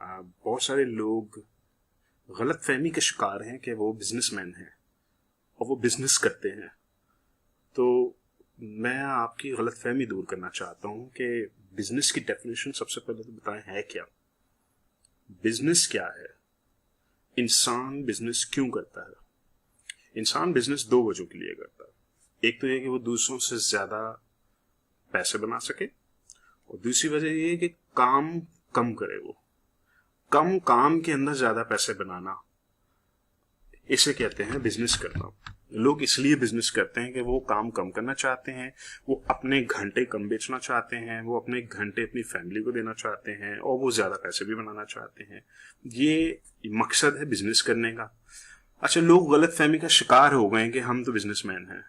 बहुत सारे लोग गलत फहमी के शिकार हैं कि वो बिजनेसमैन हैं और वो बिजनेस करते हैं। तो मैं आपकी गलत फहमी दूर करना चाहता हूं कि बिजनेस की डेफिनेशन सबसे पहले तो बताएं है क्या। बिजनेस क्या है, इंसान बिजनेस क्यों करता है। इंसान बिजनेस दो वजहों के लिए करता है। एक तो यह कि वो दूसरों से ज्यादा पैसे बना सके, और दूसरी वजह यह है कि काम कम करे। वो कम काम के अंदर ज्यादा पैसे बनाना, इसे कहते हैं बिजनेस करना। लोग इसलिए बिजनेस करते हैं कि वो काम कम करना चाहते हैं, वो अपने घंटे कम बेचना चाहते हैं, वो अपने घंटे अपनी फैमिली को देना चाहते हैं, और वो ज्यादा पैसे भी बनाना चाहते हैं। ये मकसद है बिजनेस करने का। अच्छा, लोग गलत फहमी का शिकार हो गए हैं कि हम तो बिजनेसमैन हैं।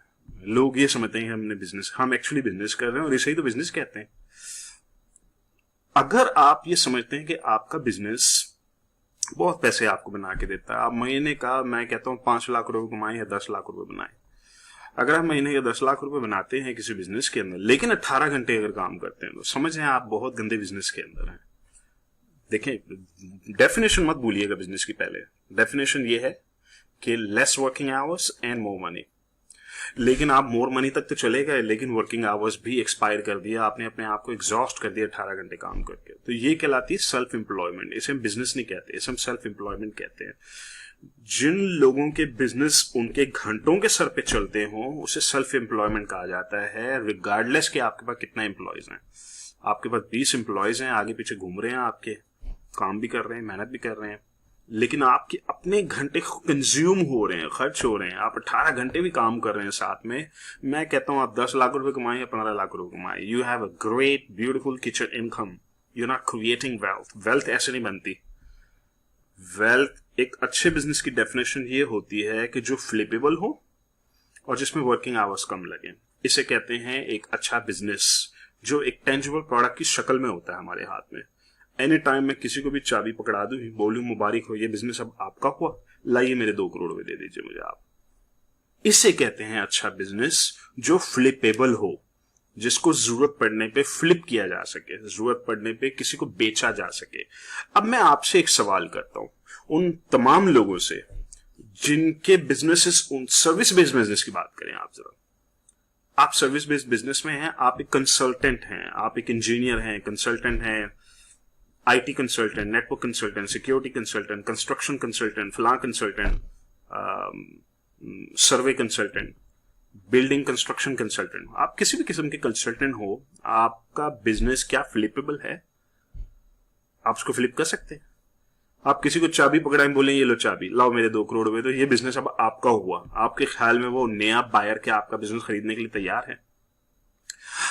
लोग ये समझते हैं हम एक्चुअली बिजनेस कर रहे हैं, और इसे ही तो बिजनेस कहते हैं। अगर आप ये समझते हैं कि आपका बिजनेस बहुत पैसे आपको बना के देता है, आप महीने का, मैं कहता हूं 5 लाख रुपए कमाएं या 10 लाख रुपए बनाएं। अगर आप महीने के 10 लाख रुपए बनाते हैं किसी बिजनेस के अंदर, लेकिन 18 घंटे अगर काम करते हैं, तो समझ आप बहुत गंदे बिजनेस के अंदर हैं। देखें, डेफिनेशन मत भूलिएगा बिजनेस की। पहले डेफिनेशन ये है कि less working hours and more money. लेकिन आप मोर मनी तक तो चले गए, लेकिन वर्किंग आवर्स भी एक्सपायर कर दिया आपने, अपने आप को एग्जॉस्ट कर दिया 18 घंटे काम करके। तो ये कहलाती है सेल्फ एम्प्लॉयमेंट। इसे हम बिजनेस नहीं कहते, इसे हम सेल्फ एम्प्लॉयमेंट कहते हैं। जिन लोगों के बिजनेस उनके घंटों के सर पे चलते हों, उसे सेल्फ एम्प्लॉयमेंट कहा जाता है, रिगार्डलेस कि आपके पास कितना एम्प्लॉयज हैं। आपके पास 20 एम्प्लॉयज हैं, आगे पीछे घूम रहे हैं, आपके काम भी कर रहे हैं, मेहनत भी कर रहे हैं, लेकिन आपके अपने घंटे कंज्यूम हो रहे हैं, खर्च हो रहे हैं। आप 18 घंटे भी काम कर रहे हैं साथ में। मैं कहता हूं आप 10 लाख रुपए कमाएं या 15 लाख रुपए कमाएं, you have a great beautiful kitchen income. You not creating wealth. Wealth ऐसे नहीं बनती। वेल्थ, एक अच्छे बिजनेस की डेफिनेशन ये होती है कि जो फ्लिपेबल हो और जिसमें वर्किंग आवर्स कम लगे। इसे कहते हैं एक अच्छा बिजनेस, जो एक टेंजिबल प्रोडक्ट की शक्ल में होता है हमारे हाथ में। एनी टाइम मैं किसी को भी चाबी पकड़ा दूं, बोलूं मुबारक हो, ये बिजनेस अब आपका हुआ, लाइए मेरे 2 करोड़ रुपए दे दीजिए मुझे आप। इसे कहते हैं अच्छा बिजनेस, जो फ्लिपेबल हो, जिसको जरूरत पड़ने पे फ्लिप किया जा सके, जरूरत पड़ने पे किसी को बेचा जा सके। अब मैं आपसे एक सवाल करता हूं, उन तमाम लोगों से जिनके बिजनेसेस, उन सर्विस बेस्ड बिजनेस की बात करें आप जरा। आप सर्विस बेस्ड बिजनेस में हैं, आप एक कंसल्टेंट हैं, आप एक इंजीनियर हैं, कंसल्टेंट हैं, IT consultant, network consultant, security consultant, construction consultant, फलां कंसल्टेंट, सर्वे कंसल्टेंट, बिल्डिंग कंस्ट्रक्शन कंसल्टेंट। आप किसी भी किस्म के कंसल्टेंट हो, आपका बिजनेस क्या फ्लिपेबल है? आप उसको फ्लिप कर सकते हैं। आप किसी को चाबी पकड़ाएं, बोलें ये लो चाबी, लाओ मेरे 2 करोड़ रुपए, तो ये बिजनेस अब आपका हुआ। आपके ख्याल में वो नया बायर क्या आपका बिजनेस खरीदने के लिए तैयार है?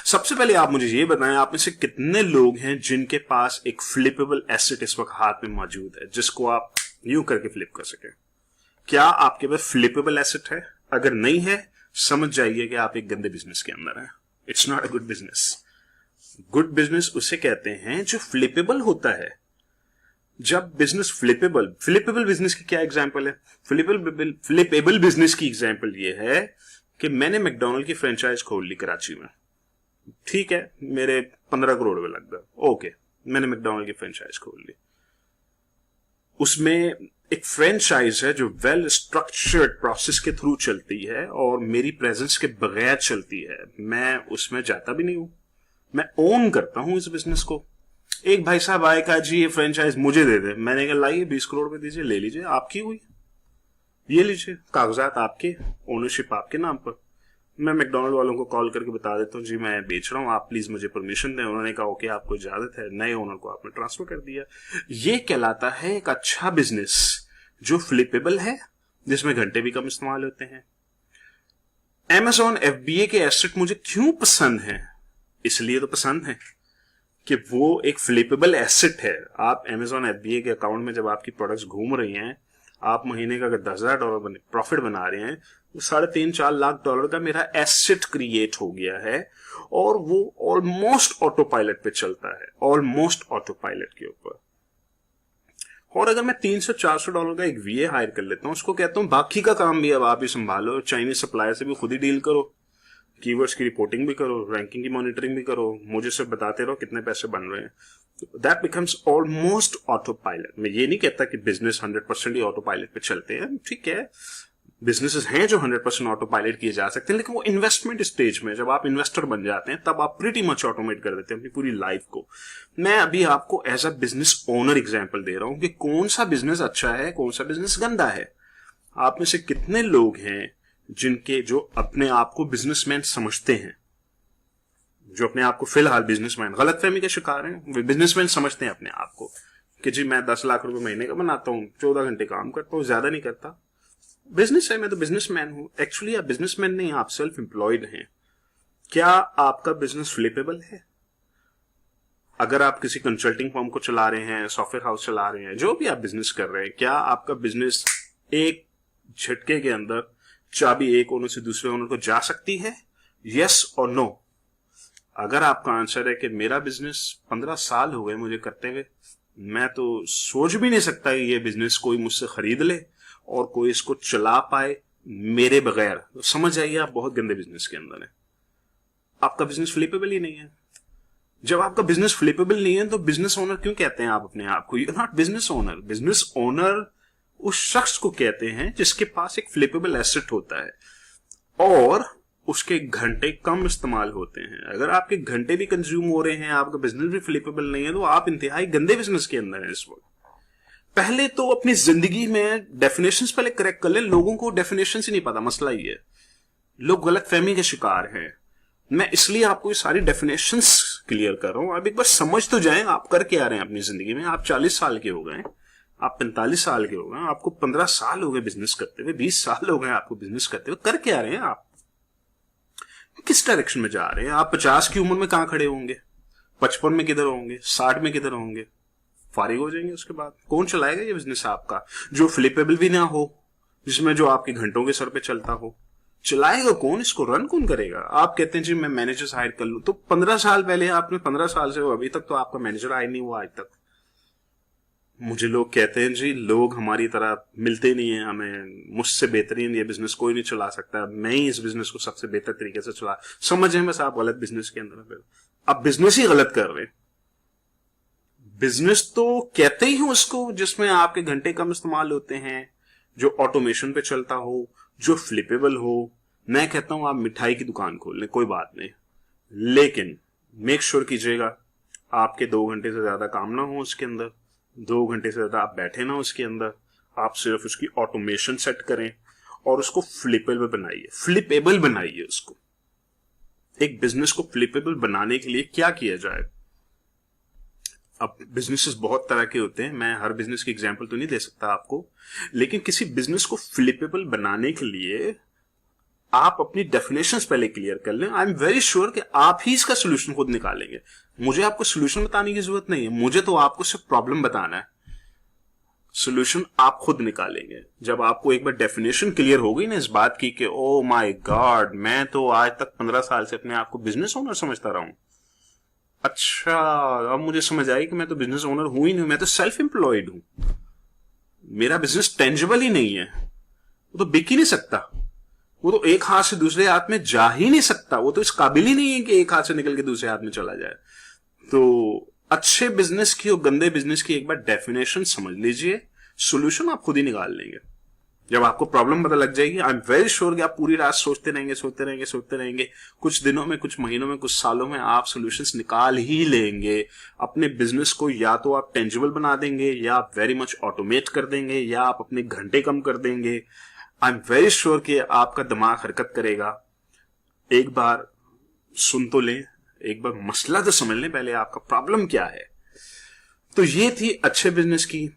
सबसे पहले आप मुझे ये बताएं, आप में से कितने लोग हैं जिनके पास एक फ्लिपेबल एसेट इस वक्त हाथ में मौजूद है, जिसको आप यूं करके फ्लिप कर सके? क्या आपके पास फ्लिपेबल एसेट है? अगर नहीं है, समझ जाइए कि आप एक गंदे बिजनेस के अंदर हैं। It's not a good business. Good business उसे कहते हैं जो फ्लिपेबल होता है। जब बिजनेस फ्लिपेबल बिजनेस की क्या एग्जांपल है? फ्लिपेबल बिजनेस की एग्जांपल ये है कि मैंने मैकडॉनल्ड की फ्रेंचाइज खोल ली कराची में। ठीक है, मेरे 15 करोड़ रुपए लग गए। ओके, मैंने मैकडॉनल्ड की फ्रेंचाइज खोल ली। उसमें एक फ्रेंचाइज है जो वेल स्ट्रक्चर्ड प्रोसेस के थ्रू चलती है और मेरी प्रेजेंस के बगैर चलती है। मैं उसमें जाता भी नहीं हूं, मैं ओन करता हूं इस बिजनेस को। एक भाई साहब आए, कहा जी ये फ्रेंचाइज मुझे दे दे। मैंने कहा लाइए 20 करोड़ रुपए दीजिए, ले लीजिए, आपकी हुई, ये लीजिए, कागजात आपके, ओनरशिप आपके नाम पर। मैं मैकडॉनल्ड वालों को कॉल करके बता देता हूँ जी मैं बेच रहा हूँ, आप प्लीज मुझे परमिशन दें। उन्होंने कहा ओके, आपको इजाजत है। नए ओनर को आपने ट्रांसफर कर दिया। ये कहलाता है एक अच्छा बिजनेस जो फ्लिपेबल है, जिसमें घंटे भी कम इस्तेमाल होते हैं। Amazon FBA के एसेट मुझे क्यों पसंद है? इसलिए तो पसंद है कि वो एक फ्लिपेबल एसेट है। आप Amazon FBA के अकाउंट में जब आपकी प्रोडक्ट्स घूम रही हैं, आप महीने का अगर $10,000 प्रॉफिट बना रहे हैं, तो 3.5-4 लाख डॉलर का मेरा एसेट क्रिएट हो गया है, और वो ऑलमोस्ट ऑटो पायलट पे चलता है, ऑलमोस्ट ऑटो पायलट के ऊपर। और अगर मैं $300-400 का एक VA हायर कर लेता हूं, उसको कहता हूं बाकी का काम भी अब आप ही संभालो, चाइनीज सप्लायर से भी खुद ही डील करो, कीवर्ड्स की रिपोर्टिंग भी करो, रैंकिंग की मॉनिटरिंग भी करो, मुझे सिर्फ बताते रहो कितने पैसे बन रहे हैं. That becomes almost auto pilot. मैं ये नहीं कहता कि बिजनेस 100% ही ऑटो पायलट पे चलते हैं, ठीक है, बिजनेसेस हैं जो 100% ऑटो पायलट किए जा सकते हैं, लेकिन वो इन्वेस्टमेंट स्टेज में जब आप इन्वेस्टर बन जाते हैं तब आप प्रीटी मच ऑटोमेट कर देते हैं अपनी पूरी लाइफ को. मैं अभी आपको as a business owner example दे रहा हूं कि कौन सा बिजनेस अच्छा है, कौन सा बिजनेस गंदा है. आप में से कितने लोग हैं जिनके जो अपने आप को बिजनेसमैन समझते हैं, जो अपने आप को फिलहाल बिजनेसमैन, गलतफहमी के शिकार हैं, वे बिजनेसमैन समझते हैं अपने आप को कि जी मैं 10 लाख रुपए महीने का बनाता हूं, 14 घंटे काम करता हूं, ज्यादा नहीं करता, बिजनेस है, मैं तो बिजनेसमैन हूं. एक्चुअली आप बिजनेसमैन नहीं, आप सेल्फ एम्प्लॉयड हैं. क्या आपका बिजनेस फ्लिपेबल है? अगर आप किसी कंसल्टिंग फर्म को चला रहे हैं, सॉफ्टवेयर हाउस चला रहे हैं, जो भी आप बिजनेस कर रहे हैं, क्या आपका बिजनेस एक झटके के अंदर चाबी एक ओनर से दूसरे ओनर को जा सकती है? यस और नो. अगर आपका आंसर है कि मेरा बिजनेस 15 साल हो गए मुझे करते हुए, मैं तो सोच भी नहीं सकता कि ये बिजनेस कोई मुझसे खरीद ले और कोई इसको चला पाए मेरे बगैर, तो समझ जाइए आप बहुत गंदे बिजनेस के अंदर है. आपका बिजनेस फ्लिपेबल ही नहीं है. जब आपका बिजनेस फ्लिपेबल नहीं है तो बिजनेस ओनर क्यों कहते हैं आप अपने आप को? You are not business owner. Business owner उस शख्स को कहते हैं जिसके पास एक फ्लिपेबल एसेट होता है और उसके घंटे कम इस्तेमाल होते हैं. अगर आपके घंटे भी कंज्यूम हो रहे हैं, आपका बिजनेस भी फ्लिपेबल नहीं है, तो आप इंतहाई गंदे बिजनेस के अंदर हैं इस वक्त. पहले तो अपनी जिंदगी में डेफिनेशंस पहले करेक्ट कर ले. लोगों को डेफिनेशंस ही नहीं पता, मसला ही है. लोग गलत फहमी के शिकार हैं. मैं इसलिए आपको ये सारी डेफिनेशंस क्लियर कर रहा हूं. आप एक बार समझ तो जाएं आप कर क्या रहे हैं अपनी जिंदगी में. आप 40 साल के हो गए, आप 45 साल के हो गए, आपको 15 साल हो गए बिजनेस करते हुए, 20 साल हो गए आपको बिजनेस करते हुए, कर क्या रहे हैं आप? किस डायरेक्शन में जा रहे हैं? आप 50 की उम्र में कहां खड़े होंगे? 55 में किधर होंगे? 60 में किधर होंगे? फारिग हो जाएंगे. उसके बाद कौन चलाएगा ये बिजनेस आपका, जो फ्लिपेबल भी ना हो, जिसमें जो आपके घंटों के सर पे चलता हो? चलाएगा कौन? इसको रन कौन करेगा? आप कहते हैं जी मैं मैनेजर हायर कर लूं, तो 15 साल पहले आपने 15 साल से अभी तक तो आपका मैनेजर हायर नहीं हुआ आज तक. मुझे लोग कहते हैं जी लोग हमारी तरह मिलते नहीं है हमें, मुझसे बेहतरीन ये बिजनेस कोई नहीं चला सकता, मैं ही इस बिजनेस को सबसे बेहतर तरीके से चला. समझें बस आप गलत बिजनेस के अंदर, आप बिजनेस ही गलत कर रहे हैं. बिजनेस तो कहते ही हूं उसको जिसमें आपके घंटे कम इस्तेमाल होते हैं, जो ऑटोमेशन पे चलता हो, जो फ्लिपेबल हो. मैं कहता हूं आप मिठाई की दुकान खोल लें, कोई बात नहीं, लेकिन मेक श्योर कीजिएगा आपके 2 घंटे से ज्यादा काम ना हो उसके अंदर, 2 घंटे से ज्यादा आप बैठे ना उसके अंदर. आप सिर्फ उसकी ऑटोमेशन सेट करें और उसको फ्लिपेबल बनाइए, फ्लिपेबल बनाइए उसको. एक बिजनेस को फ्लिपेबल बनाने के लिए क्या किया जाए? अब बिजनेसेस बहुत तरह के होते हैं, मैं हर बिजनेस की एग्जांपल तो नहीं दे सकता आपको, लेकिन किसी बिजनेस को फ्लिपेबल बनाने के लिए आप अपनी डेफिनेशंस पहले क्लियर कर लें. आई एम वेरी श्योर कि आप ही इसका सोल्यूशन खुद निकालेंगे. मुझे आपको सोल्यूशन बताने की जरूरत नहीं है, मुझे तो आपको सिर्फ प्रॉब्लम बताना है. सोल्यूशन आप खुद निकालेंगे जब आपको एक बार डेफिनेशन क्लियर हो गई ना इस बात की कि ओ माय गॉड, मैं तो आज तक 15 साल से अपने आप को बिजनेस ओनर समझता रहा हूं. अच्छा, अब मुझे समझ आई कि मैं तो बिजनेस ओनर हूं ही नहीं, मैं तो सेल्फ एम्प्लॉयड हूं. मेरा बिजनेस टेंजिबल ही नहीं है, वो तो बिक ही नहीं सकता, वो तो एक हाथ से दूसरे हाथ में जा ही नहीं सकता, वो तो इस काबिल ही नहीं है कि एक हाथ से निकल के दूसरे हाथ में चला जाए. तो अच्छे बिजनेस की और गंदे बिजनेस की एक बार डेफिनेशन समझ लीजिए, सॉल्यूशन आप खुद ही निकाल लेंगे. जब आपको प्रॉब्लम पता लग जाएगी, आई एम वेरी श्योर कि आप पूरी रात सोचते रहेंगे, कुछ दिनों में, कुछ महीनों में, कुछ सालों में आप सॉल्यूशंस निकाल ही लेंगे. अपने बिजनेस को या तो आप टेंजिबल बना देंगे, या आप वेरी मच ऑटोमेट कर देंगे, या आप अपने घंटे कम कर देंगे. आई एम वेरी श्योर कि आपका दिमाग हरकत करेगा. एक बार सुन तो लें, एक बार मसला तो समझ लें पहले, आपका प्रॉब्लम क्या है. तो ये थी अच्छे बिजनेस की,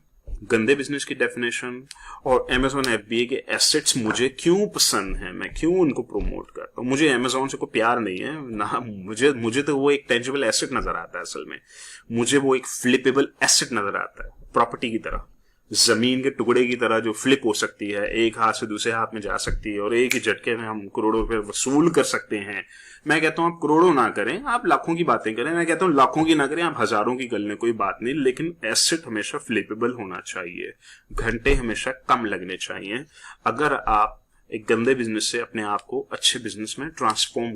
गंदे बिजनेस की डेफिनेशन, और Amazon FBA के एसेट्स मुझे क्यों पसंद हैं, मैं क्यों उनको प्रमोट करता हूं. मुझे Amazon से कोई प्यार नहीं है ना, मुझे तो वो एक टेंजिबल एसेट नजर आता है. असल में मुझे वो एक फ्लिपेबल एसेट नजर आता है, प्रॉपर्टी की तरह, जमीन के टुकड़े की तरह जो फ्लिप हो सकती है, एक हाथ से दूसरे हाथ में जा सकती है और एक ही झटके में हम करोड़ों रुपए वसूल कर सकते हैं. मैं कहता हूं आप करोड़ों ना करें, आप लाखों की बातें करें. मैं कहता हूं लाखों की ना करें, आप हजारों की कर लें, कोई बात नहीं, लेकिन एसेट हमेशा फ्लिपेबल होना चाहिए, घंटे हमेशा कम लगने चाहिए, अगर आप एक गंदे बिजनेस से अपने आप को अच्छे बिजनेस में ट्रांसफॉर्म